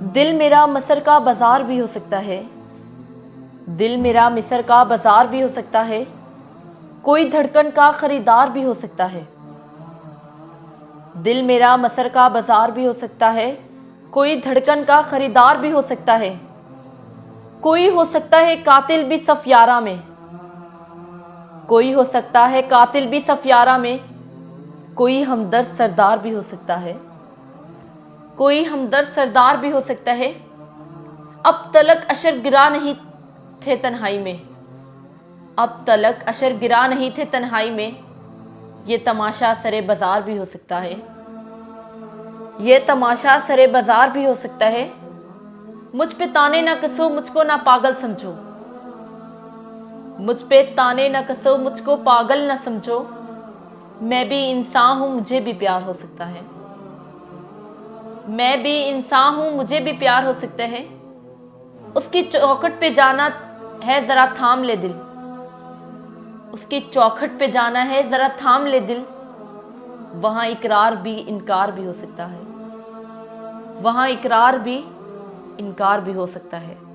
दिल मेरा मिस्र का बाजार भी हो सकता है। दिल मेरा मिस्र का बाजार भी हो सकता है। कोई धड़कन का खरीदार भी हो सकता है। दिल मेरा मिस्र का बाजार भी हो सकता है। कोई धड़कन का खरीदार भी हो सकता है। कोई हो सकता है कातिल भी सफयारा में। कोई हो सकता है कातिल भी सफयारा में। कोई हमदर्द सरदार भी हो सकता है। कोई हमदर्द सरदार भी हो सकता है। अब तलक अशर गिरा नहीं थे तन्हाई में। अब तलक अशर गिरा नहीं थे तन्हाई में। ये तमाशा सरे बाजार भी हो सकता है। ये तमाशा सरे बाजार भी हो सकता है। मुझ पे ताने ना कसो, मुझको ना पागल समझो। मुझ पे ताने ना कसो, मुझको पागल ना समझो। मैं भी इंसान हूं, मुझे भी प्यार हो सकता है। मैं भी इंसान हूं, मुझे भी प्यार हो सकता है। उसकी चौखट पे जाना है, जरा थाम ले दिल। उसकी चौखट पे जाना है, जरा थाम ले दिल। वहां इकरार भी इनकार भी हो सकता है। वहां इकरार भी इनकार भी हो सकता है।